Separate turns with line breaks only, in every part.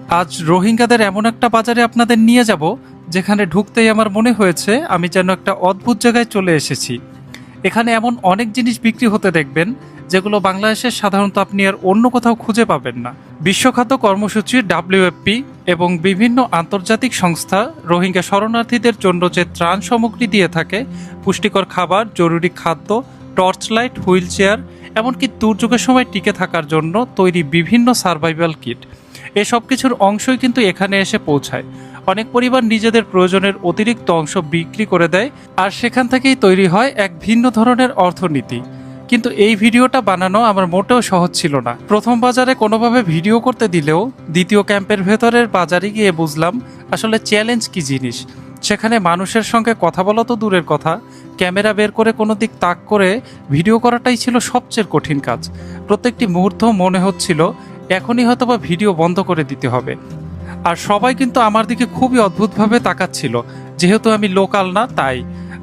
আজ রোহিঙ্গাদের এমন একটা বাজারে আপনাদের নিয়ে যাব যেখানে ঢুকতেই আমার মনে হয়েছে আমি যেন একটা অদ্ভুত জায়গায় চলে এসেছি। এখানে এমন অনেক জিনিস বিক্রি হতে দেখবেন যেগুলো বাংলাদেশের সাধারণত আপনি আর অন্য কোথাও খুঁজে পাবেন না। বিশ্ব খাদ্য কর্মসূচি WFP এবং বিভিন্ন আন্তর্জাতিক সংস্থা রোহিঙ্গা শরণার্থীদের জন্য যে ত্রাণ সামগ্রী দিয়ে থাকে, পুষ্টিকর খাবার, জরুরি খাদ্য, টর্চ লাইট, হুইল চেয়ার, এমনকি দুর্যোগের সময় টিকে থাকার জন্য তৈরি বিভিন্ন সার্ভাইভাল কিট, এসব কিছুর অংশই কিন্তু এখানে এসে পৌঁছায়। অনেক পরিবার নিজেদের প্রয়োজনের অতিরিক্ত অংশ বিক্রি করে দেয়, আর সেখান থেকেই তৈরি হয় এক ভিন্ন ধরনের অর্থনীতি। কিন্তু এই ভিডিওটা বানানো আমার মোটেও সহজ ছিল না। প্রথম বাজারে কোনোভাবে ভিডিও করতে দিলেও দ্বিতীয় ক্যাম্পের ভেতরের বাজারে গিয়ে বুঝলাম আসলে চ্যালেঞ্জ কি জিনিস। সেখানে মানুষের সঙ্গে কথা বলা তো দূরের কথা, ক্যামেরা বের করে কোনো দিক তাক করে ভিডিও করাটাই ছিল সবচেয়ে কঠিন কাজ। প্রত্যেকটি মুহূর্ত মনে হচ্ছিল এখনই হয়তোবা ভিডিও বন্ধ করে দিতে হবে। আর সবাই কিন্তু আমার দিকে খুবই অদ্ভুতভাবে তাকাচ্ছিল, যেহেতু আমি লোকাল না। তাই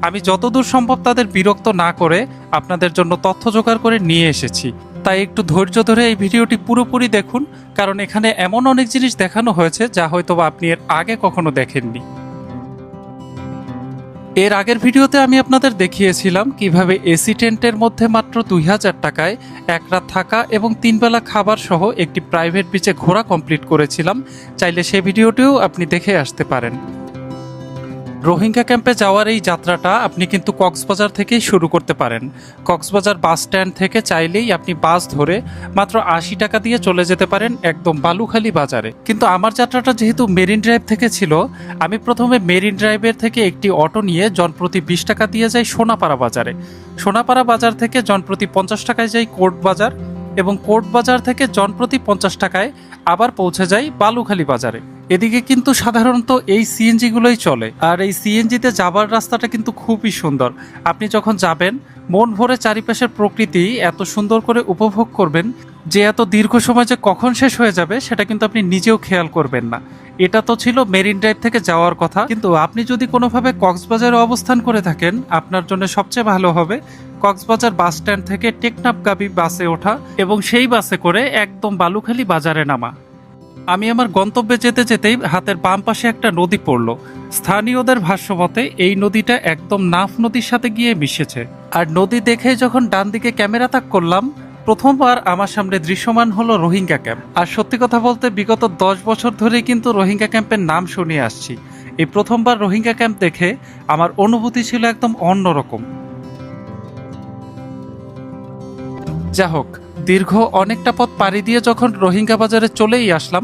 আমি যতদূর সম্ভব তাদের বিরক্ত না করে আপনাদের জন্য তথ্য জোগাড় করে নিয়ে এসেছি। তাই একটু ধৈর্য ধরে এই ভিডিওটি পুরোপুরি দেখুন, কারণ এখানে এমন অনেক জিনিস দেখানো হয়েছে যা হয়তোবা আপনি এর আগে কখনো দেখেননি। এর আগের ভিডিওতে আমি আপনাদের দেখিয়েছিলাম কিভাবে এসি টেন্টের মধ্যে মাত্র 2000 টাকায় এক রাত থাকা এবং 3 বেলা খাবার সহ একটি প্রাইভেট বিচে ঘোরা কমপ্লিট করেছিলাম। চাইলে সেই ভিডিওটিও আপনি দেখে আসতে পারেন। রোহিঙ্গা ক্যাম্পে যাওয়ার এই যাত্রাটা আপনি কিন্তু কক্সবাজার থেকেই শুরু করতে পারেন। কক্সবাজার বাস স্ট্যান্ড থেকে চাইলেই আপনি বাস ধরে মাত্র 80 টাকা দিয়ে চলে যেতে পারেন একদম বালুখালী বাজারে। কিন্তু আমার যাত্রাটা যেহেতু মেরিন ড্রাইভ থেকে ছিল, আমি প্রথমে মেরিন ড্রাইভের থেকে একটি অটো নিয়ে জনপ্রতি 20 টাকা দিয়ে যাই সোনাপাড়া বাজারে। সোনাপাড়া বাজার থেকে জনপ্রতি 50 টাকায় যাই কোর্ট বাজার, এবং কোর্ট বাজার থেকে জনপ্রতি 50 টাকায় আবার পৌঁছে যাই বালুখালী বাজারে। এদিকে কিন্তু সাধারণত এই সিএনজিগুলোই চলে, আর এই সিএনজিতে যাবার রাস্তাটা কিন্তু খুবই সুন্দর। আপনি যখন যাবেন মন ভরে চারিপাশের প্রকৃতি এত সুন্দর করে উপভোগ করবেন যে এত দীর্ঘ সময় যে কখন শেষ হয়ে যাবে সেটা কিন্তু আপনি নিজেও খেয়াল করবেন না। এটা তো ছিল মেরিন ড্রাইভ থেকে যাওয়ার কথা, কিন্তু আপনি যদি কোনোভাবে কক্সবাজারে অবস্থান করে থাকেন আপনার জন্য সবচেয়ে ভালো হবে কক্সবাজার বাস স্ট্যান্ড থেকে টেকনাফগামী বাসে ওঠা এবং সেই বাসে করে একদম বালুখালী বাজারে নামা। আমি আমার গন্তব্যে যেতে যেতেই হাতের বাম পাশে একটা নদী পড়ল। স্থানীয়দের ভাষ্যমতে এই নদীটা একদম নাফ নদীর সাথে গিয়ে মিশেছে। আর নদী দেখে যখন ডান দিকে ক্যামেরা তাক করলাম, প্রথমবার আমার সামনে দৃশ্যমান হলো রোহিঙ্গা ক্যাম্প। আর সত্যি কথা বলতে বিগত 10 বছর ধরেই কিন্তু রোহিঙ্গা ক্যাম্পের নাম শুনে আসছি। এই প্রথমবার রোহিঙ্গা ক্যাম্প দেখে আমার অনুভূতি ছিল একদম অন্যরকম। যা হোক, দীর্ঘ অনেকটা পথ পাড়ি দিয়ে যখন রোহিঙ্গা বাজারে চলেই আসলাম,